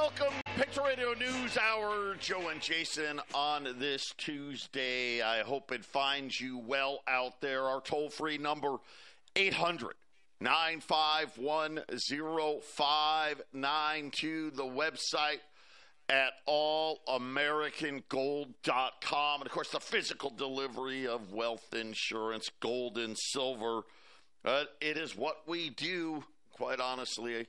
welcome. Patriot Radio News Hour. Joe and Jason on this Tuesday. I hope it finds you well out there. Our toll-free number, 800-951-0592. The website at allamericangold.com. And, of course, the physical delivery of wealth insurance, gold and silver. It is what we do, quite honestly.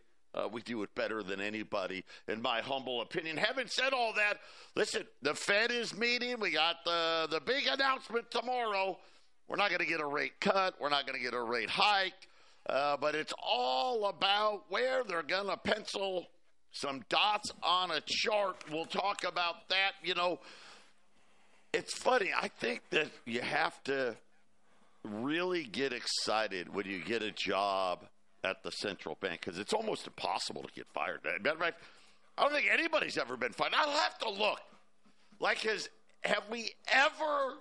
We do it better than anybody, in my humble opinion. Having said all that, listen, the Fed is meeting. We got the big announcement tomorrow. We're not going to get a rate cut. We're not going to get a rate hike. But it's all about where they're going to pencil some dots on a chart. We'll talk about that. You know, it's funny. I think that you have to really get excited when you get a job at the central bank, because it's almost impossible to get fired. Matter of fact, I don't think anybody's ever been fired. I'll have to look. Like, have we ever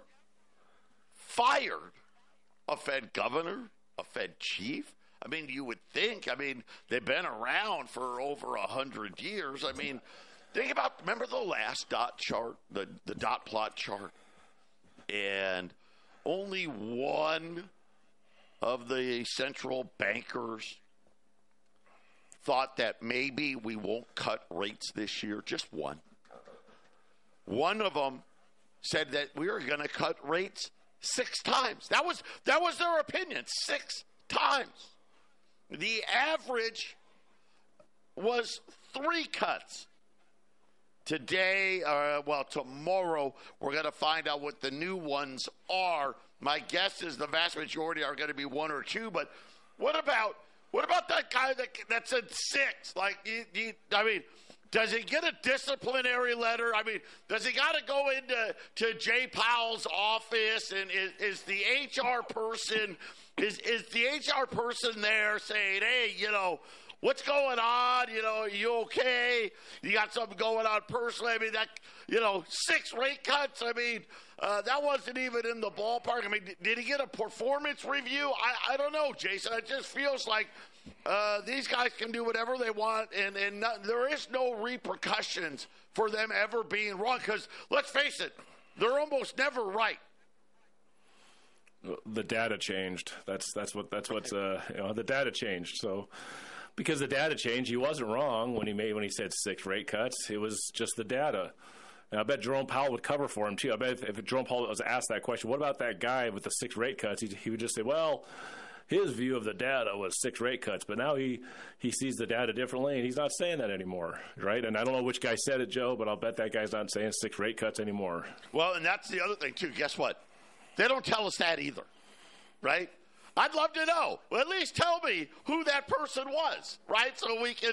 fired a Fed governor, a Fed chief? I mean, you would think. I mean, they've been around for over 100 years. I mean, think about, remember the last dot chart, the dot plot chart? And only one of the central bankers thought that maybe we won't cut rates this year. Just one. One of them said that we were going to cut rates 6 times. That was their opinion. 6 times. The average was 3 cuts. Today, tomorrow, we're going to find out what the new ones are. My guess is the vast majority are going to be 1 or 2. But what about that guy that said 6? Like, I mean, does he get a disciplinary letter? I mean, does he got to go into Jay Powell's office, and is the HR person there saying, hey, you know, what's going on? You know, are you okay? You got something going on personally? I mean, 6 rate cuts. I mean, that wasn't even in the ballpark. I mean, did he get a performance review? I don't know, Jason. It just feels like these guys can do whatever they want, and there is no repercussions for them ever being wrong. Because let's face it, they're almost never right. The data changed. That's the data changed. So. Because the data changed, he wasn't wrong when he said 6 rate cuts. It was just the data. And I bet Jerome Powell would cover for him, too. I bet if Jerome Powell was asked that question, what about that guy with the 6 rate cuts, he would just say, well, his view of the data was 6 rate cuts. But now he sees the data differently, and he's not saying that anymore, right? And I don't know which guy said it, Joe, but I'll bet that guy's not saying 6 rate cuts anymore. Well, and that's the other thing, too. Guess what? They don't tell us that either, right? I'd love to know. Well, at least tell me who that person was, right? So we can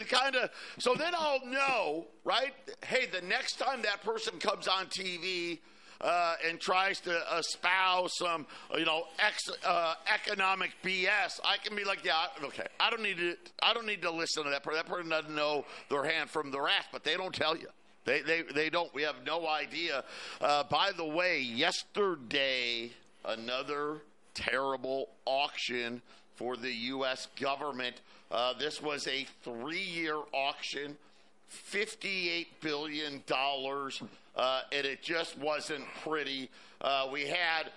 so then I'll know, right? Hey, the next time that person comes on TV and tries to espouse some, economic BS, I can be like, yeah, okay. I don't need to listen to that person. That person doesn't know their hand from their ass, but they don't tell you. They don't. We have no idea. By the way, yesterday, another terrible auction for the U.S. government. This was a 3-year auction, $58 billion, and it just wasn't pretty. We had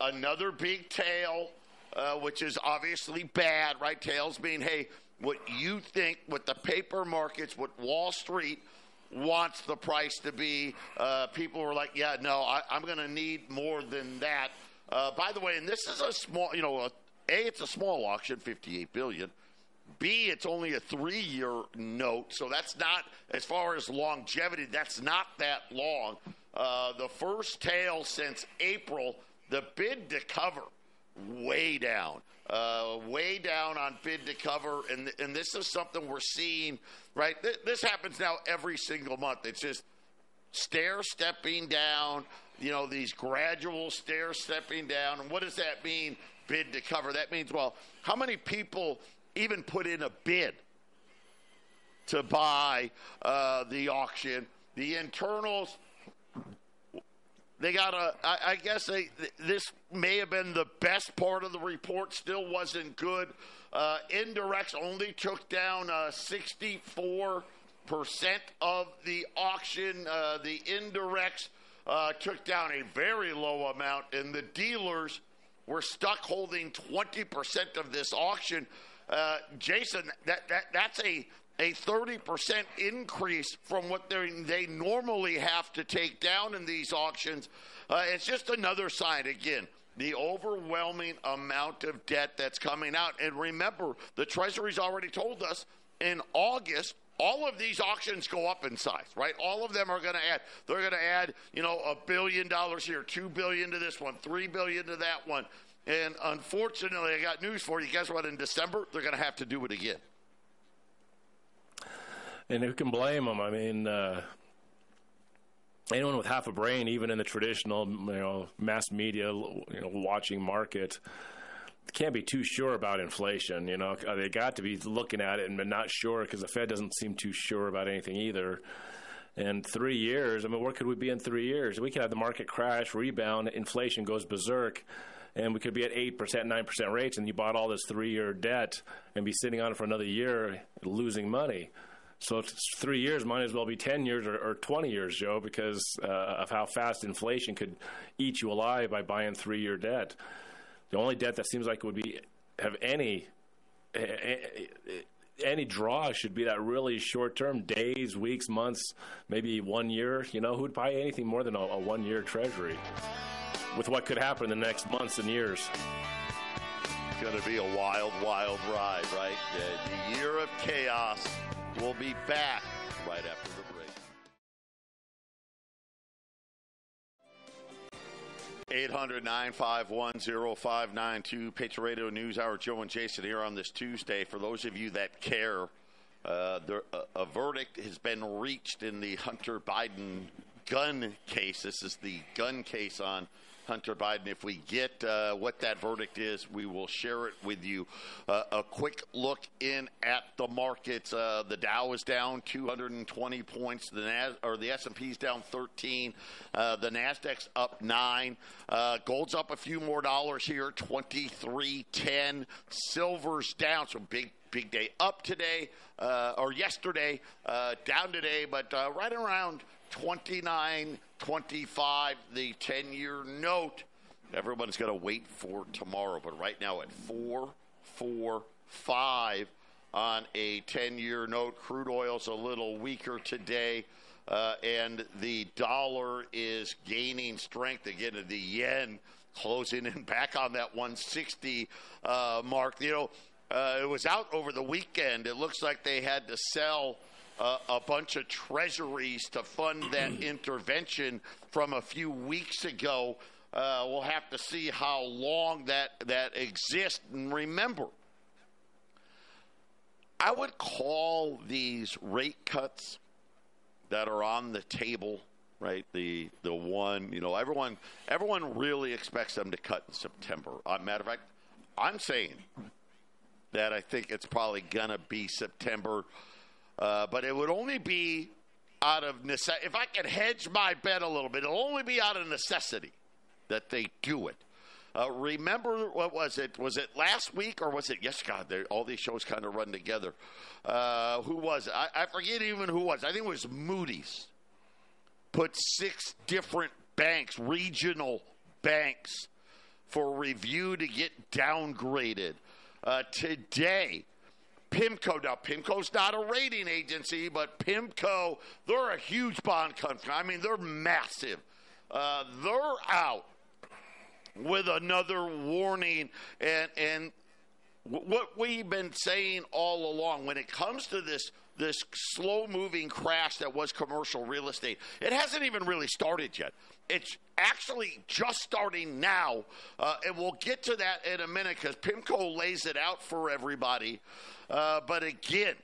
another big tail, which is obviously bad, right? Tails mean, hey, what you think, what the paper markets, what Wall Street wants the price to be. People were like, yeah, no, I'm going to need more than that. By the way, and this is a small, it's a small auction, $58 billion. B, it's only a 3-year note, so that's not, as far as longevity, that's not that long. The first tail since April, the bid to cover, way down on bid to cover, and this is something we're seeing, right? This happens now every single month. It's just stair-stepping down, these gradual stair-stepping down. And what does that mean, bid to cover? That means, well, how many people even put in a bid to buy the auction? The internals, they got this may have been the best part of the report, still wasn't good. Indirects only took down 64 of the auction. The indirects took down a very low amount, and the dealers were stuck holding 20% of this auction. Jason, that's a 30% increase from what they normally have to take down in these auctions. It's just another sign, again, the overwhelming amount of debt that's coming out. And remember, the Treasury's already told us in August, all of these auctions go up in size, right? All of them are going to add. They're going to add, $1 billion here, $2 billion to this one, $3 billion to that one. And unfortunately, I got news for you. Guess what? In December, they're going to have to do it again. And who can blame them? I mean, anyone with half a brain, even in the traditional, mass media, watching market, can't be too sure about inflation. They got to be looking at it and not sure, because the Fed doesn't seem too sure about anything either. And 3 years, where could we be in 3 years? We could have the market crash, rebound, inflation goes berserk, and we could be at 8%, 9% rates, and you bought all this 3-year debt and be sitting on it for another year losing money. So it's 3 years might as well be 10 years or 20 years, Joe, because of how fast inflation could eat you alive by buying 3-year debt. The only debt that seems like would have any draw should be that really short-term, days, weeks, months, maybe 1 year. Who'd buy anything more than a 1-year Treasury with what could happen in the next months and years? It's going to be a wild, wild ride, right? The year of chaos. We'll be back right after the break. 800-951-0592, Patriot Radio News Hour. Joe and Jason here on this Tuesday. For those of you that care, a verdict has been reached in the Hunter Biden gun case. This is the gun case on Hunter Biden. If we get what that verdict is, we will share it with you. A quick look in at the markets. The Dow is down 220 points. The S&P's down 13. The Nasdaq's up 9. Gold's up a few more dollars here, 23.10. Silver's down, so big day up today or yesterday, down today, but right around 29.25, the 10-year note. Everyone's going to wait for tomorrow, but right now at 4.45 on a 10-year note. Crude oil's a little weaker today, and the dollar is gaining strength again. The yen closing in back on that 160 mark. It was out over the weekend. It looks like they had to sell a bunch of treasuries to fund that intervention from a few weeks ago. We'll have to see how long that exists. And remember, I would call these rate cuts that are on the table, right? The one, everyone really expects them to cut in September. Matter of fact, I'm saying that I think it's probably going to be September. But it would only be out of necessity. If I could hedge my bet a little bit, it'll only be out of necessity that they do it. Remember, what was it? Was it last week or was it? Yes, God, all these shows kind of run together. Who was it? I forget even who it was. I think it was Moody's. Put 6 different banks, regional banks, for review to get downgraded. Today, PIMCO, now PIMCO's not a rating agency, but PIMCO, they're a huge bond company. They're massive. They're out with another warning. And what we've been saying all along, when it comes to this slow-moving crash that was commercial real estate, it hasn't even really started yet. It's actually just starting now, and we'll get to that in a minute because PIMCO lays it out for everybody. But again,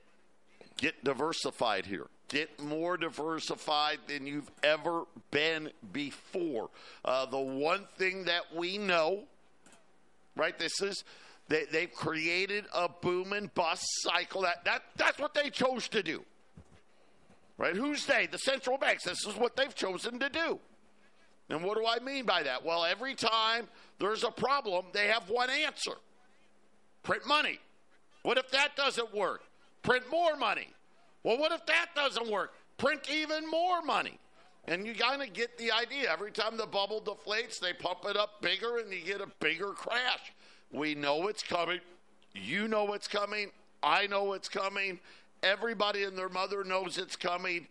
get diversified here. Get more diversified than you've ever been before. The one thing that we know, right, they've created a boom and bust cycle. That's what they chose to do. Right? Who's they? The central banks. This is what they've chosen to do. And what do I mean by that? Well, every time there's a problem, they have one answer. Print money. What if that doesn't work? Print more money. Well, what if that doesn't work? Print even more money. And you kind of get the idea. Every time the bubble deflates, they pump it up bigger, and you get a bigger crash. We know it's coming. You know it's coming. I know it's coming. Everybody and their mother knows it's coming.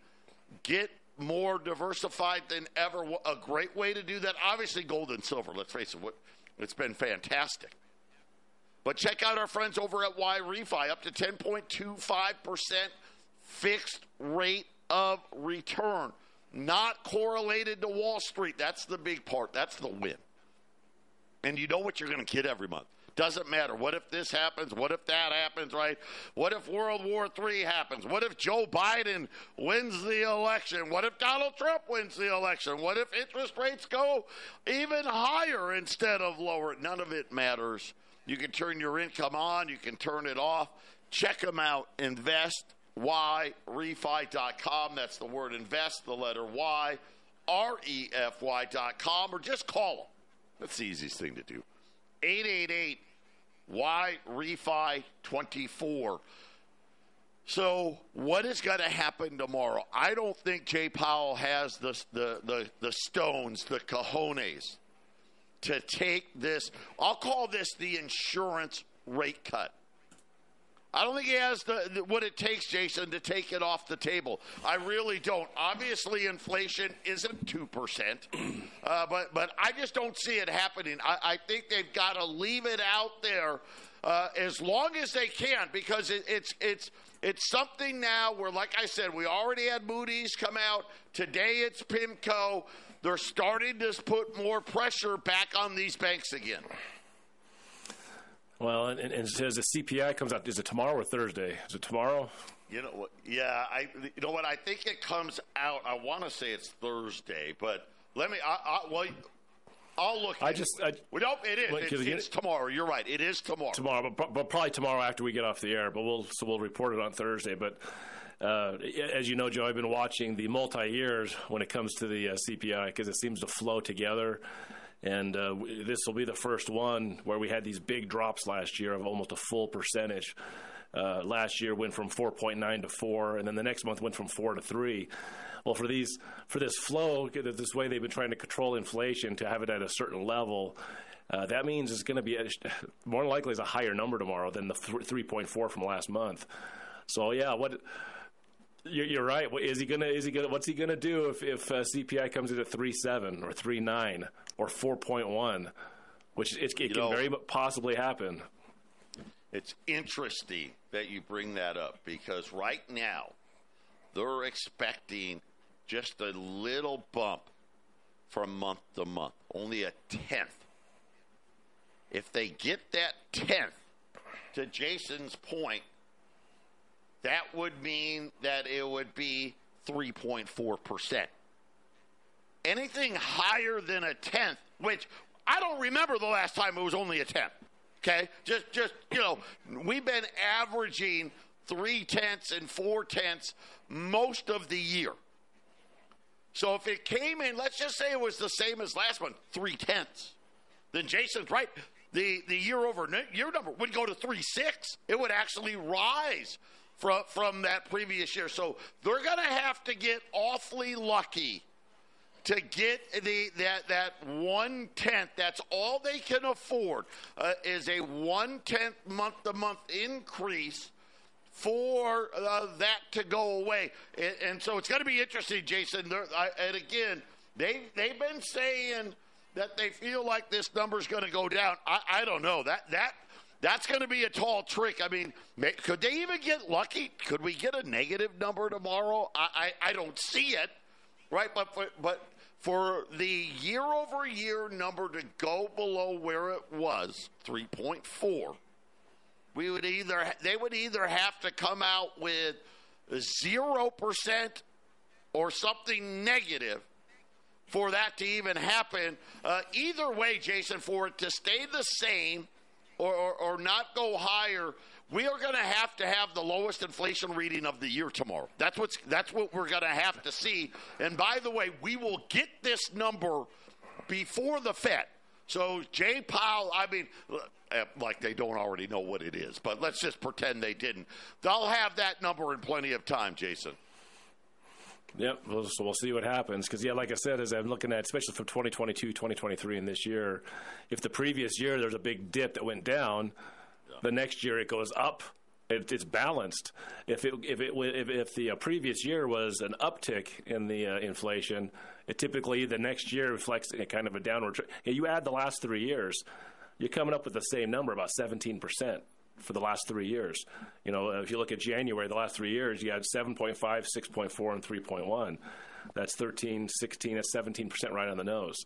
Get more diversified than ever. A great way to do that, obviously gold and silver. Let's face it, it's been fantastic. But check out our friends over at YRefi, up to 10.25% fixed rate of return. Not correlated to Wall Street. That's the big part. That's the win. And you know what you're going to get every month. Doesn't matter. What if this happens? What if that happens, right? What if World War III happens? What if Joe Biden wins the election? What if Donald Trump wins the election? What if interest rates go even higher instead of lower? None of it matters. You can turn your income on. You can turn it off. Check them out. InvestYRefi.com. That's the word invest, the letter Y, REFY.com, or just call them. That's the easiest thing to do. 888-YRefi24. So what is going to happen tomorrow? I don't think Jay Powell has the stones, the cojones, to take this. I'll call this the insurance rate cut. I don't think he has what it takes, Jason, to take it off the table. I really don't. Obviously, inflation isn't 2%, but I just don't see it happening. I think they've got to leave it out there as long as they can, because it's something now where, like I said, we already had Moody's come out. Today it's PIMCO. They're starting to put more pressure back on these banks again. Well, and it says the CPI comes out. Is it tomorrow or Thursday? Is it tomorrow? You know what? Yeah, you know what? I think it comes out. I want to say it's Thursday, but let me. I'll look. No, it is. It's tomorrow. You're right. It is tomorrow. Tomorrow, but probably tomorrow after we get off the air. But we'll report it on Thursday. But as you know, Joe, I've been watching the multi-years when it comes to the CPI, because it seems to flow together. And this will be the first one where we had these big drops last year of almost a full percentage. Last year went from 4.9 to 4, and then the next month went from 4 to 3. Well, for this flow, this way they've been trying to control inflation to have it at a certain level. That means it's going to be more likely is a higher number tomorrow than the 3.4 from last month. So yeah, you're right. What's he gonna do if CPI comes in at 3.7 or 3.9 or 4.1, which it can very possibly happen. It's interesting that you bring that up, because right now they're expecting just a little bump from month to month, only a tenth. If they get that tenth, to Jason's point, that would mean that it would be 3.4%. Anything higher than a tenth, which I don't remember the last time it was only a tenth. Okay? Just we've been averaging 0.3 and 0.4 most of the year. So if it came in, let's just say it was the same as last month, 0.3, then Jason's right. The year-over-year number would go to 3.6. It would actually rise from that previous year. So they're going to have to get awfully lucky to get that 1/10. That's all they can afford, is a 1/10 month-to-month increase for that to go away. And so it's going to be interesting, Jason. And again, they've been saying that they feel like this number's going to go down. I don't know. That's going to be a tall trick. I mean, could they even get lucky? Could we get a negative number tomorrow? I don't see it, right? But for the year-over-year number to go below where it was, 3.4, they would either have to come out with 0% or something negative for that to even happen. Either way, Jason, for it to stay the same or not go higher, we are going to have the lowest inflation reading of the year tomorrow. That's what we're going to have to see. And by the way, we will get this number before the Fed. So Jay Powell, I mean, like they don't already know what it is, but let's just pretend they didn't. They'll have that number in plenty of time, Jason. Yep, so we'll see what happens. Because, like I said, as I'm looking at, especially from 2022, 2023, and this year, if the previous year there's a big dip that went down, the next year it goes up. It's balanced. If the previous year was an uptick in the inflation, it typically the next year reflects a kind of a downward trend. You add the last 3 years, you're coming up with the same number, about 17%. For the last 3 years. If you look at January, the last 3 years, you had 7.5, 6.4, and 3.1. That's 13, 16, that's 17% right on the nose.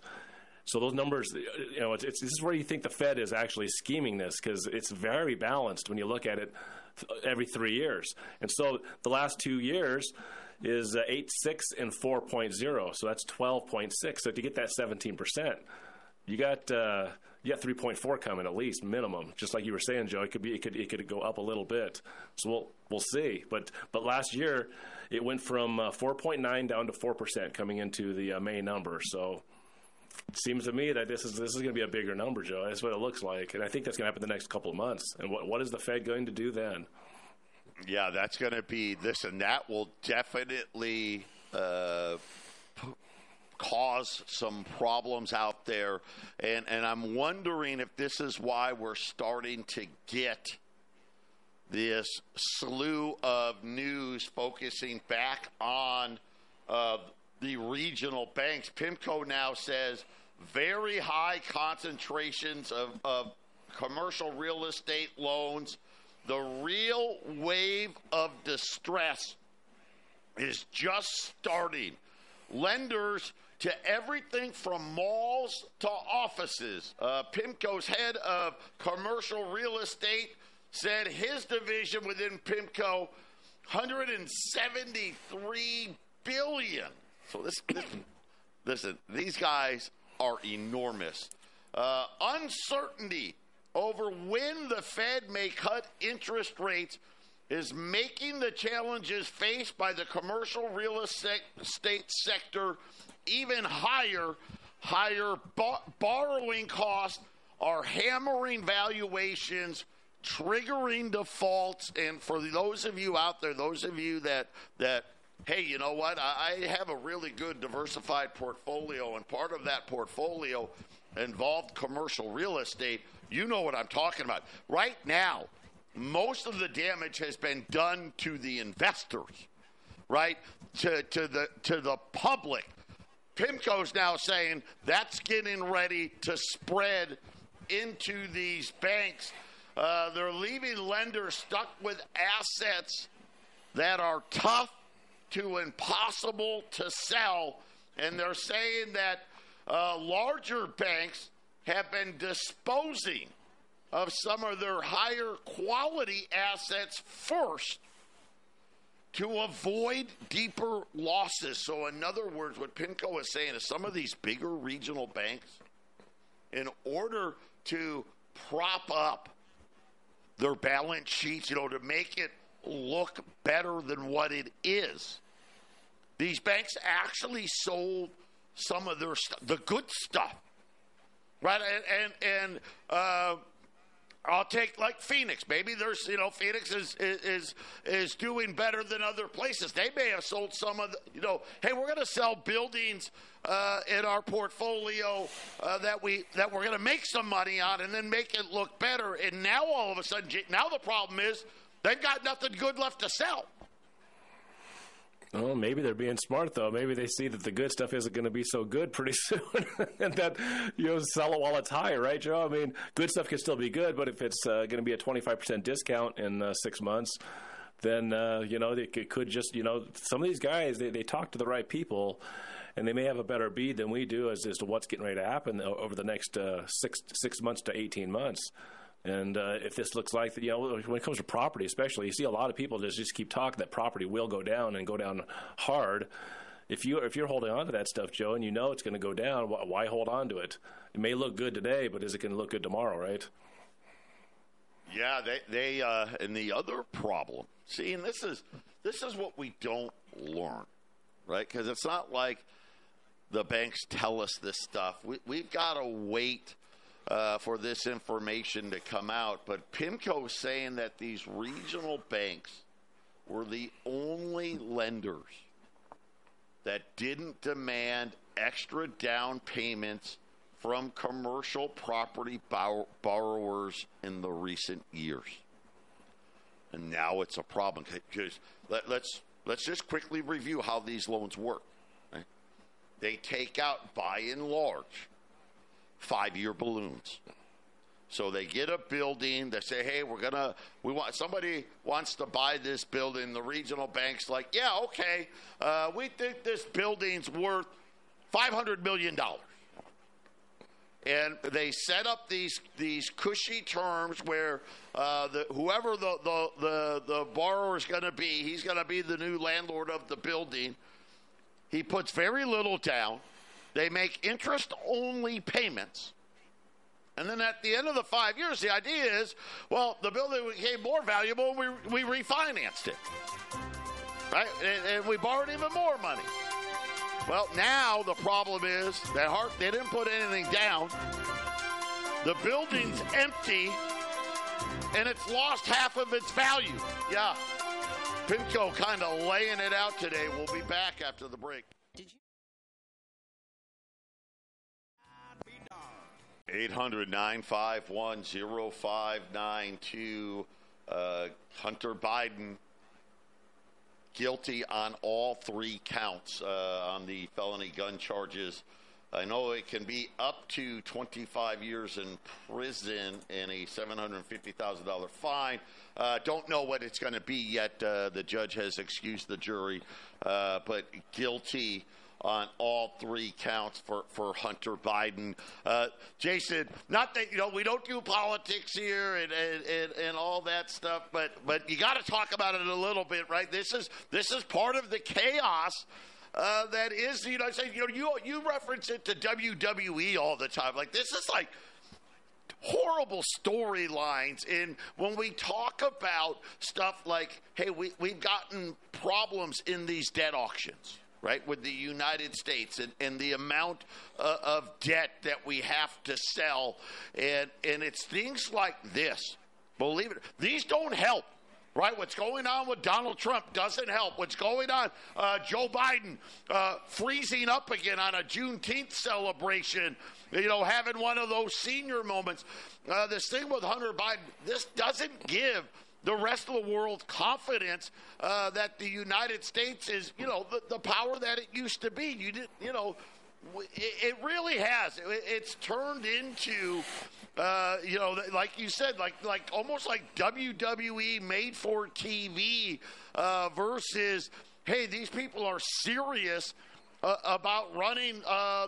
So those numbers, this is where you think the Fed is actually scheming this, because it's very balanced when you look at it every 3 years. And so the last 2 years is 8.6 and 4.0. So that's 12.6. So to get that 17%, you got 3.4 coming at least minimum. Just like you were saying, Joe, it could go up a little bit. So we'll see. But last year it went from 4.9 down to 4% coming into the May number. So it seems to me that this is going to be a bigger number, Joe. That's what it looks like, and I think that's going to happen the next couple of months. And what is the Fed going to do then? Yeah, that's going to be this, and that will definitely cause some problems out there, and I'm wondering if this is why we're starting to get this slew of news focusing back on the regional banks. PIMCO now says very high concentrations of commercial real estate loans. The real wave of distress is just starting. Lenders to everything from malls to offices. PIMCO's head of commercial real estate said his division within PIMCO, $173 billion. So listen, these guys are enormous. Uncertainty over when the Fed may cut interest rates is making the challenges faced by the commercial real estate sector even higher. Borrowing costs are hammering valuations, triggering defaults. And for those of you out there, those of you that hey, you know what? I have a really good diversified portfolio, and part of that portfolio involved commercial real estate. You know what I'm talking about. Right now, most of the damage has been done to the investors, right? To the public. PIMCO's now saying that's getting ready to spread into these banks. They're leaving lenders stuck with assets that are tough to impossible to sell, and they're saying that larger banks have been disposing of some of their higher quality assets first to avoid deeper losses. So in other words, what PIMCO is saying is some of these bigger regional banks, in order to prop up their balance sheets, to make it look better than what it is, these banks actually sold some of their the good stuff, right? And I'll take like Phoenix. Maybe there's, Phoenix is doing better than other places. They may have sold some of the, hey, we're going to sell buildings in our portfolio that we're going to make some money on and then make it look better. And now all of a sudden, now the problem is they've got nothing good left to sell. Well, maybe they're being smart, though. Maybe they see that the good stuff isn't going to be so good pretty soon, and that sell it while it's high, right, Joe? I mean, good stuff can still be good, but if it's going to be a 25% discount in 6 months, then it could just some of these guys they talk to the right people, and they may have a better bead than we do as to what's getting ready to happen over the next 6 months to 18 months. And if this looks like, when it comes to property especially, you see a lot of people just keep talking that property will go down and go down hard. If you're holding on to that stuff, Joe, and it's going to go down, why hold on to it? It may look good today, but is it going to look good tomorrow, right? Yeah, they and the other problem, see, and this is what we don't learn, right? Because it's not like the banks tell us this stuff. We've got to wait for this information to come out. But PIMCO is saying that these regional banks were the only lenders that didn't demand extra down payments from commercial property borrowers in the recent years. And now it's a problem. Let's just quickly review how these loans work. Right? They take out, by and large, 5-year balloons. So they get a building. They say, "Hey, somebody wants to buy this building." The regional bank's like, "Yeah, okay. We think this building's worth $500 million." And they set up these cushy terms where whoever the borrower is going to be, he's going to be the new landlord of the building. He puts very little down. They make interest-only payments. And then at the end of the 5 years, the idea is, well, the building became more valuable, we refinanced it. Right? And we borrowed even more money. Well, now the problem is that they didn't put anything down. The building's empty, and it's lost half of its value. Yeah. PIMCO kind of laying it out today. We'll be back after the break. 800-951-0592. Hunter Biden guilty on all 3 counts on the felony gun charges. I know it can be up to 25 years in prison and a $750,000 fine. Don't know what it's going to be yet. The judge has excused the jury, but guilty on all 3 counts for Hunter Biden. Jason, not that, we don't do politics here and all that stuff, but you got to talk about it a little bit, right? This is part of the chaos that is the United States. You reference it to WWE all the time. Like, this is like horrible storylines. And when we talk about stuff like, hey, we've gotten problems in these debt auctions, right, with the United States and the amount of debt that we have to sell. And it's things like this. Believe it. These don't help, right? What's going on with Donald Trump doesn't help. What's going on, Joe Biden freezing up again on a Juneteenth celebration, having one of those senior moments. This thing with Hunter Biden, this doesn't give the rest of the world confidence that the United States is, the power that it used to be. It really has. It's turned into, like you said, like almost like WWE made for TV versus, hey, these people are serious about running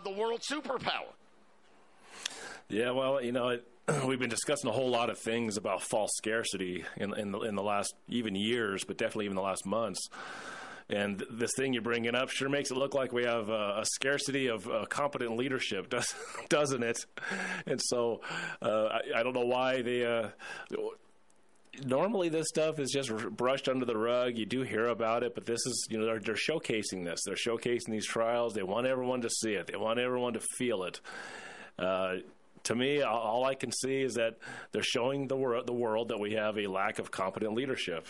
the world superpower. Yeah, well, we've been discussing a whole lot of things about false scarcity in the last even years, but definitely even the last months. And this thing you're bringing up sure makes it look like we have a scarcity of competent leadership, doesn't it? And so I don't know why they. Normally this stuff is just brushed under the rug. You do hear about it, but this is, they're showcasing this. They're showcasing these trials. They want everyone to see it. They want everyone to feel it. To me, all I can see is that they're showing the world that we have a lack of competent leadership.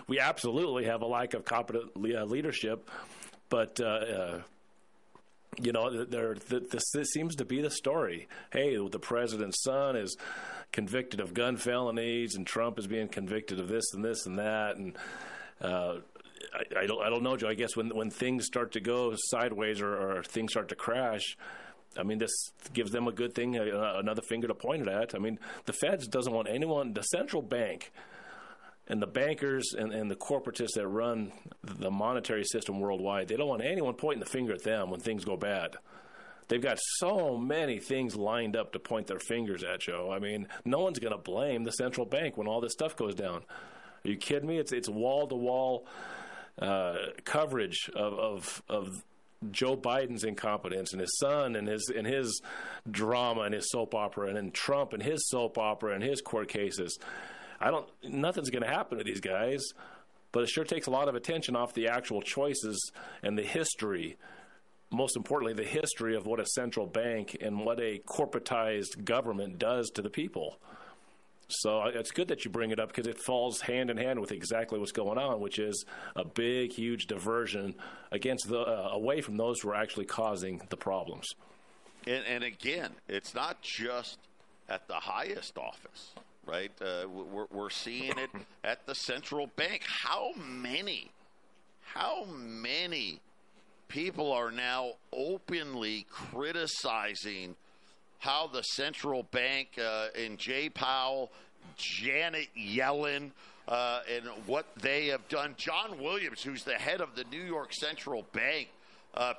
We absolutely have a lack of competent leadership, but this seems to be the story. Hey, the president's son is convicted of gun felonies, and Trump is being convicted of this and this and that, and I don't know, Joe. I guess when things start to go sideways or things start to crash, this gives them a good thing, another finger to point it at. The Feds doesn't want anyone, the central bank and the bankers and the corporatists that run the monetary system worldwide, they don't want anyone pointing the finger at them when things go bad. They've got so many things lined up to point their fingers at, Joe. No one's going to blame the central bank when all this stuff goes down. Are you kidding me? It's wall-to-wall coverage of Joe Biden's incompetence and his son and his drama and his soap opera, and then Trump and his soap opera and his court cases. Nothing's going to happen to these guys, but it sure takes a lot of attention off the actual choices and the history most importantly, the history of what a central bank and what a corporatized government does to the people. So it's good that you bring it up because it falls hand in hand with exactly what's going on, which is a big, huge diversion away from those who are actually causing the problems. And again, it's not just at the highest office, right? We're seeing it at the central bank. How many people are now openly criticizing how the central bank and Jay Powell, Janet Yellen, and what they have done? John Williams, who's the head of the New York Central Bank,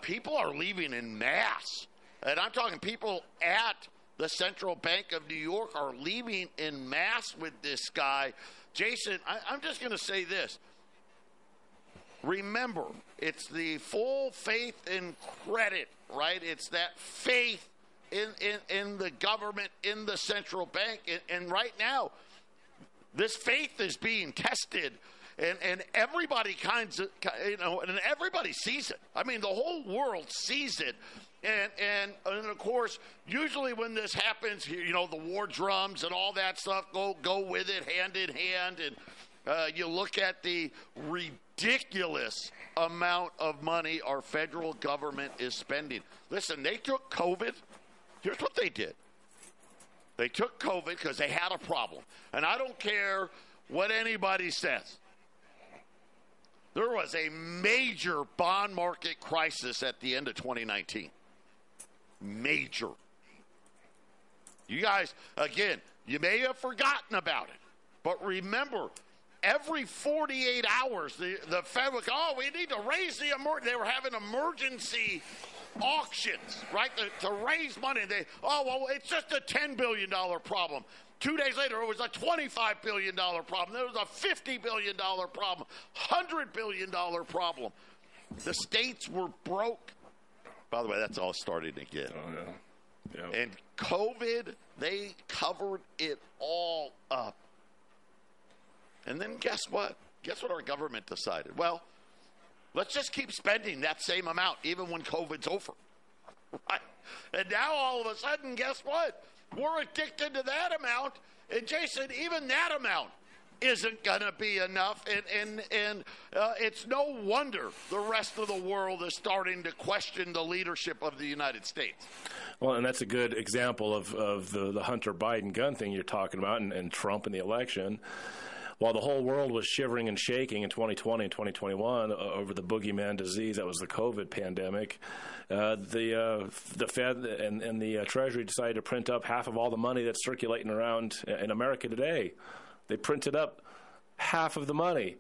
people are leaving en masse. And I'm talking people at the Central Bank of New York are leaving en masse with this guy. Jason, I'm just going to say this. Remember, it's the full faith and credit, right? It's that faith in the government, in the central bank. And right now, this faith is being tested. And everybody and everybody sees it. I mean, the whole world sees it. And of course, usually when this happens, the war drums and all that stuff go with it hand in hand. And you look at the ridiculous amount of money our federal government is spending. Listen, they took COVID. Here's what they did. They took COVID because they had a problem. And I don't care what anybody says. There was a major bond market crisis at the end of 2019. Major. You guys, again, you may have forgotten about it. But remember, every 48 hours, the Fed would go, we need to raise the they were having emergency auctions, right, to raise money. It's just a $10 billion problem. 2 days later, it was a $25 billion problem. There was a $50 billion problem, $100 billion problem. The states were broke. By the way, that's all starting again. Oh, yeah. Yep. And COVID, they covered it all up. And then guess what? Guess what our government decided? Well, let's just keep spending that same amount even when COVID's over. Right? And now all of a sudden, guess what? We're addicted to that amount. And Jason, even that amount isn't going to be enough. And it's no wonder the rest of the world is starting to question the leadership of the United States. Well, and that's a good example of the Hunter Biden gun thing you're talking about and Trump in the election. While the whole world was shivering and shaking in 2020 and 2021 over the boogeyman disease that was the COVID pandemic, the Fed and the Treasury decided to print up half of all the money that's circulating around in America today. They printed up half of the money.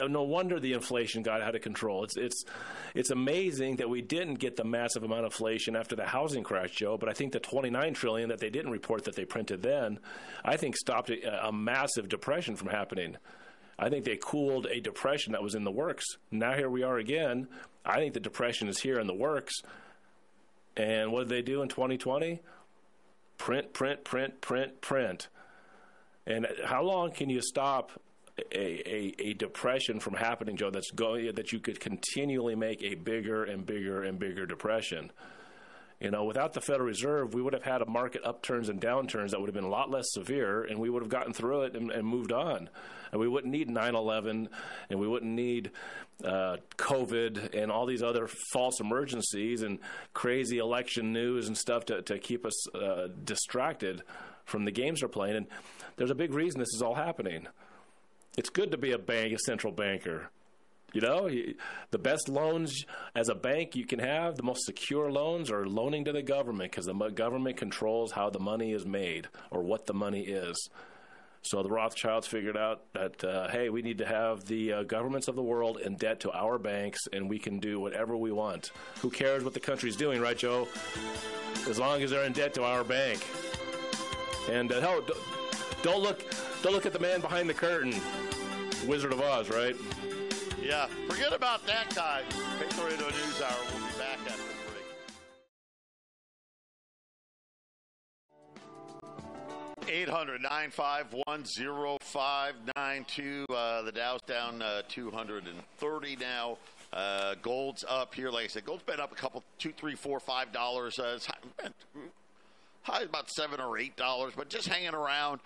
No wonder the inflation got out of control. It's amazing that we didn't get the massive amount of inflation after the housing crash, Joe. But I think the $29 trillion that they didn't report that they printed then, I think stopped a massive depression from happening. I think they cooled a depression that was in the works. Now here we are again. I think the depression is here in the works. And what did they do in 2020? Print. And how long can you stop a depression from happening, Joe, that you could continually make a bigger and bigger and bigger depression? Without the Federal Reserve, we would have had a market upturns and downturns that would have been a lot less severe, and we would have gotten through it and moved on. And we wouldn't need 9/11, and we wouldn't need COVID and all these other false emergencies and crazy election news and stuff to keep us distracted from the games they're playing. And there's a big reason this is all happening. It's good to be a central banker. The best loans as a bank you can have, the most secure loans are loaning to the government because the government controls how the money is made or what the money is. So the Rothschilds figured out that, hey, we need to have the governments of the world in debt to our banks, and we can do whatever we want. Who cares what the country's doing, right, Joe? As long as they're in debt to our bank. And hell, don't look at the man behind the curtain. Wizard of Oz, right? Yeah, forget about that guy. Patriot News Hour. We'll be back after the break. 800-951-0592. The Dow's down 230 now. Gold's up here. Like I said, gold's been up a couple, $2, $3, $4, $5. It's high about $7 or $8, but just hanging around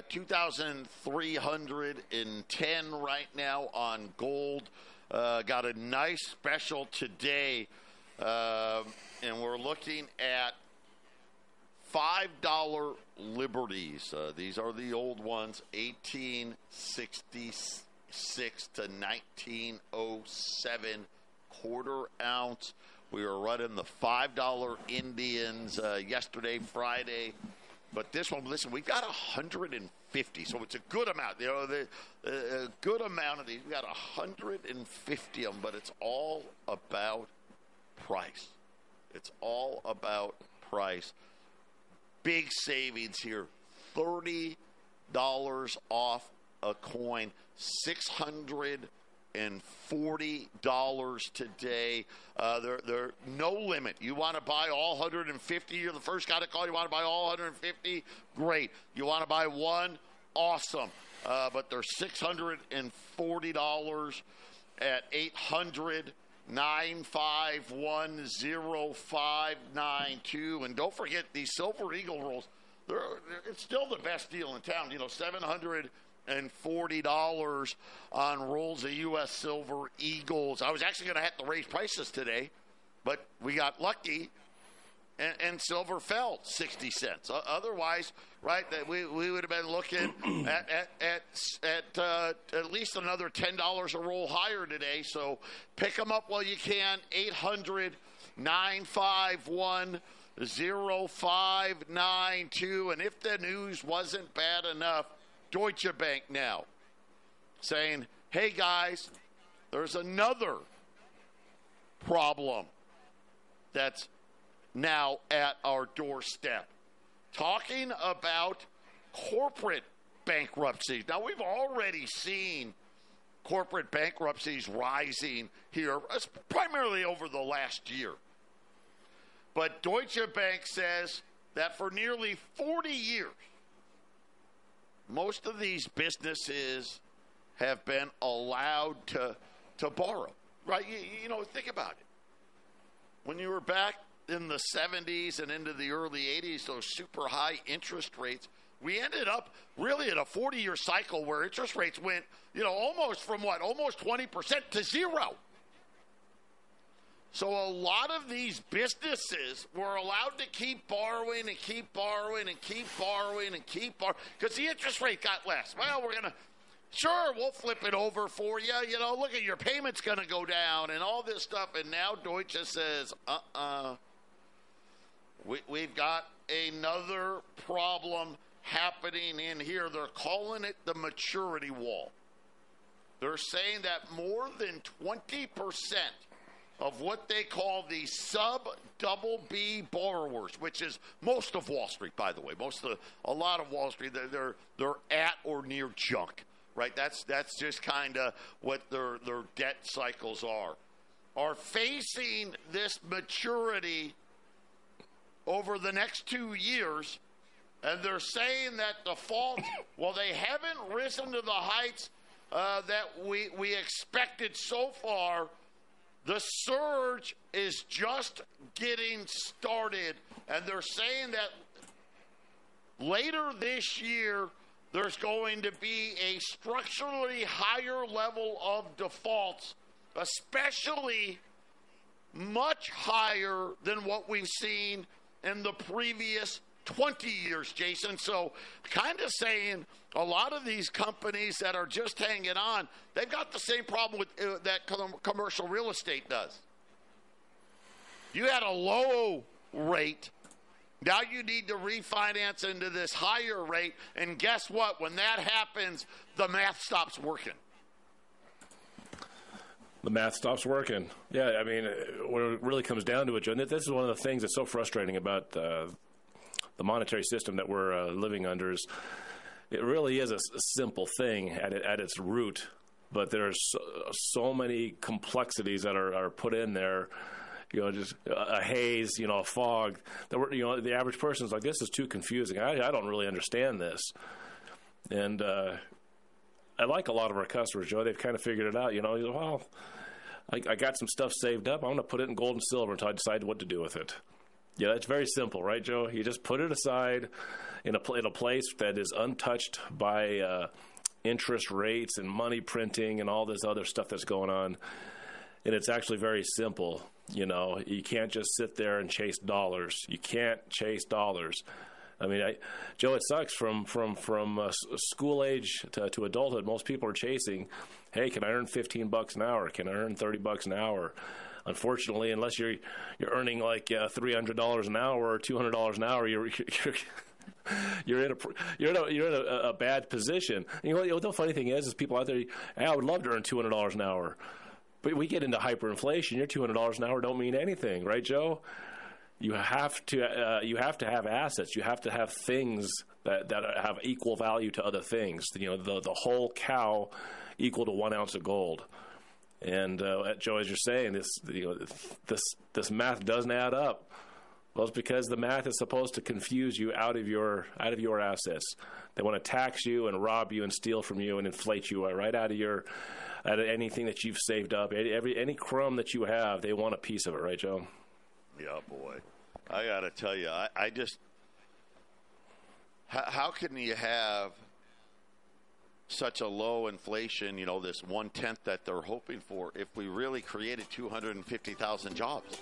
2,310 right now on gold. Got a nice special today, and we're looking at $5 liberties. These are the old ones, 1866 to 1907 quarter ounce. We were running the $5 Indians yesterday, Friday. But this one, listen, we've got 150, so it's a good amount. You know, a good amount of these. We got 150 of them, but it's all about price. It's all about price. Big savings here, $30 off a coin, $640 today. There no limit. You want to buy all 150? You're the first guy to call. You want to buy all 150? Great. You want to buy one? Awesome. But they're $640 at 800-951-0592. And don't forget these Silver Eagle rolls. It's still the best deal in town. You know, $740 on rolls of U.S. Silver Eagles. I was actually going to have to raise prices today, but we got lucky, and silver fell 60 cents. Otherwise, right, that we would have been looking at least another $10 a roll higher today. So pick them up while you can. 800-951-0592. And if the news wasn't bad enough, Deutsche Bank now saying, hey guys, there's another problem that's now at our doorstep. Talking about corporate bankruptcies. Now, we've already seen corporate bankruptcies rising here, primarily over the last year. But Deutsche Bank says that for nearly 40 years, most of these businesses have been allowed to borrow, right? You know, think about it. When you were back in the 70s and into the early 80s, those super high interest rates, we ended up really in a 40-year cycle where interest rates went, you know, almost from almost 20% to zero. So a lot of these businesses were allowed to keep borrowing and keep borrowing and keep borrowing and keep borrowing because the interest rate got less. Well, we'll flip it over for you. You know, look at your payment's going to go down and all this stuff. And now Deutsche says, we've got another problem happening in here. They're calling it the maturity wall. They're saying that more than 20% of what they call the sub-double B borrowers, which is most of Wall Street, by the way. A lot of Wall Street, they're at or near junk, right? That's just kind of what their debt cycles are facing this maturity over the next 2 years, and they're saying that defaults, well, they haven't risen to the heights that we expected so far. The surge is just getting started, and they're saying that later this year there's going to be a structurally higher level of defaults, especially much higher than what we've seen in the previous 20 years, Jason. So kind of saying a lot of these companies that are just hanging on, they've got the same problem with that commercial real estate does. You had a low rate. Now you need to refinance into this higher rate. And guess what? When that happens, the math stops working. The math stops working. Yeah, I mean, when it really comes down to it, Joe, this is one of the things that's so frustrating about the monetary system that we're living under is it really is a simple thing at its root, but there's so many complexities that are put in there. You know, just a haze, you know, a fog. That the average person's like, this is too confusing. I don't really understand this. And I like a lot of our customers, Joe. They've kind of figured it out. You know, well, I got some stuff saved up. I'm going to put it in gold and silver until I decide what to do with it. Yeah, that's very simple, right, Joe? You just put it aside in a place that is untouched by interest rates and money printing and all this other stuff that's going on. And it's actually very simple. You know, you can't just sit there and chase dollars. You can't chase dollars. I mean, Joe, it sucks from school age to adulthood. Most people are chasing, hey, can I earn $15 an hour? Can I earn $30 an hour? Unfortunately, unless you're earning like $300 an hour or $200 an hour, you're in a bad position. And you know the funny thing is people out there, hey, I would love to earn $200 an hour, but we get into hyperinflation. Your $200 an hour don't mean anything, right, Joe? You have to have assets. You have to have things that have equal value to other things. You know, the whole cow equal to 1 ounce of gold. And Joe, as you're saying, this math doesn't add up. Well, it's because the math is supposed to confuse you out of your assets. They want to tax you and rob you and steal from you and inflate you right out of anything that you've saved up. Any crumb that you have, they want a piece of it, right, Joe? Yeah, boy. I got to tell you, I just how can you have such a low inflation, you know, this 1/10 that they're hoping for, if we really created 250,000 jobs,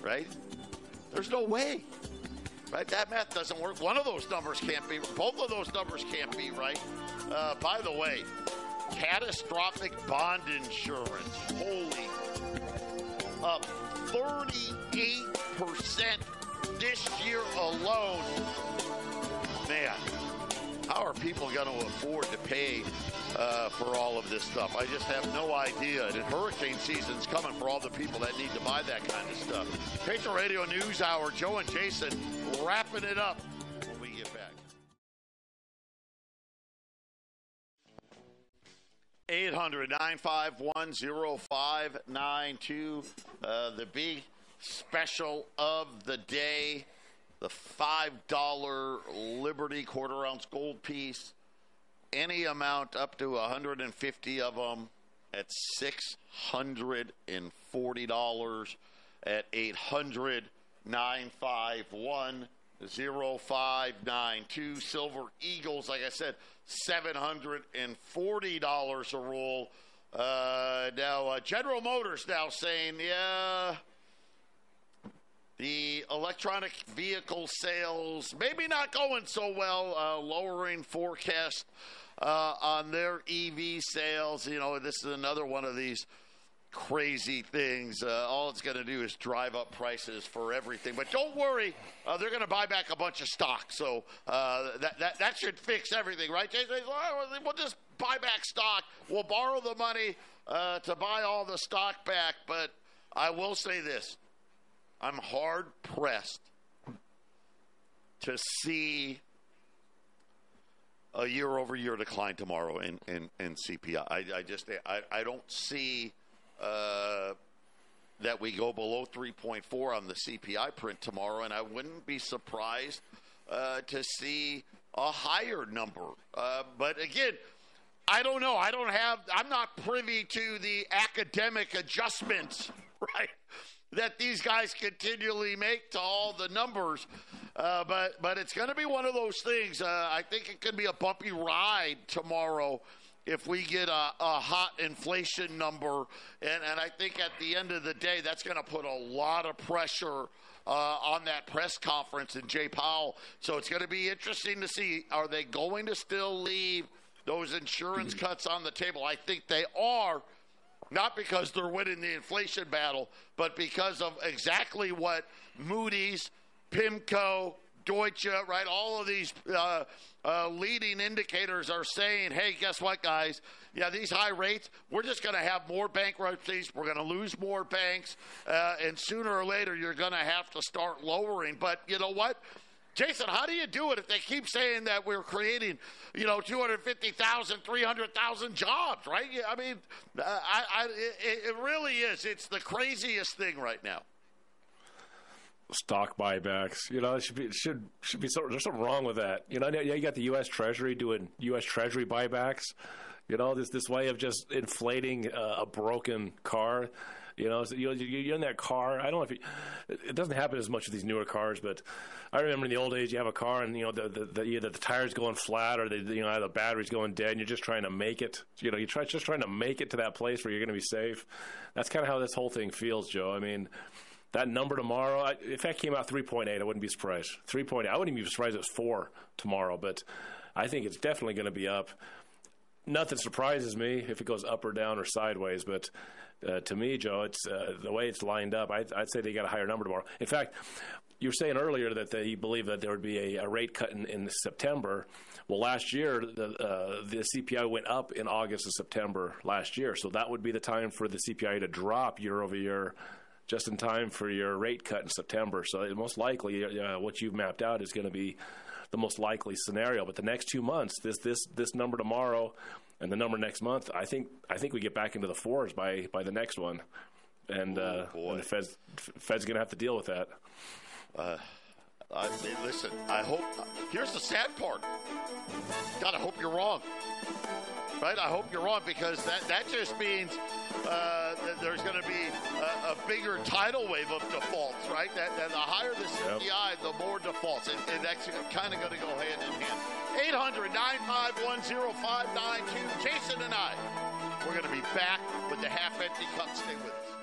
right? There's no way, right? That math doesn't work. One of those numbers can't be, both of those numbers can't be right. By the way, catastrophic bond insurance, holy, up 38% this year alone. Man, how are people going to afford to pay for all of this stuff? I just have no idea. And hurricane season's coming for all the people that need to buy that kind of stuff. Patriot Radio News Hour, Joe and Jason wrapping it up when we get back. 800-951-0592. The big special of the day, the $5 Liberty quarter-ounce gold piece. Any amount up to 150 of them at $640 at 800-951-0592. Silver Eagles, like I said, $740 a roll. Now, General Motors now saying, yeah, the electronic vehicle sales maybe not going so well, lowering forecast on their EV sales. You know, this is another one of these crazy things. All it's going to do is drive up prices for everything. But don't worry, they're going to buy back a bunch of stock. So that should fix everything, right? We'll just buy back stock. We'll borrow the money to buy all the stock back. But I will say this. I'm hard-pressed to see a year-over-year decline tomorrow in CPI. I don't see that we go below 3.4 on the CPI print tomorrow, and I wouldn't be surprised to see a higher number. But again, I don't know. I'm not privy to the academic adjustments, right, that these guys continually make to all the numbers. But it's going to be one of those things. I think it could be a bumpy ride tomorrow if we get a hot inflation number. And I think at the end of the day, that's going to put a lot of pressure on that press conference and Jay Powell. So it's going to be interesting to see, are they going to still leave those insurance cuts on the table? I think they are. Not because they're winning the inflation battle, but because of exactly what Moody's, PIMCO, Deutsche, right, all of these leading indicators are saying, hey, guess what, guys? Yeah, these high rates, we're just going to have more bankruptcies. We're going to lose more banks. And sooner or later, you're going to have to start lowering. But you know what? Jason, how do you do it if they keep saying that we're creating, 250,000, 300,000 jobs, right? I mean, it really is. It's the craziest thing right now. stock buybacks. It should be there's something wrong with that. You got the U.S. Treasury doing U.S. Treasury buybacks. This way of just inflating a broken car. So you're in that car. I don't know if it doesn't happen as much with these newer cars, but I remember in the old days you have a car and either the tires going flat or the battery's going dead, and you're just trying to make it. You're just trying to make it to that place where you're going to be safe. That's kind of how this whole thing feels, Joe. I mean, that number tomorrow, if that came out 3.8, I wouldn't be surprised. 3.8, I wouldn't even be surprised if it's 4 tomorrow, but I think it's definitely going to be up. Nothing surprises me if it goes up or down or sideways, but to me, Joe, it's the way it's lined up. I'd say they got a higher number tomorrow. In fact, you were saying earlier that they believe that there would be a rate cut in September. Well, last year, the CPI went up in August and September last year, so that would be the time for the CPI to drop year over year, just in time for your rate cut in September. So most likely, what you've mapped out is going to be the most likely scenario. But the next 2 months, this number tomorrow and the number next month, I think we get back into the 4s by the next one, and the Fed's going to have to deal with that. Listen, I hope. Here's the sad part. God, I hope you're wrong. Right? I hope you're wrong, because that just means that there's going to be a bigger tidal wave of defaults, right? That the higher the CPI, the more defaults. And that's kind of going to go hand in hand. 800-951-0592. Jason and I, we're going to be back with the half-empty cup. Stay with us.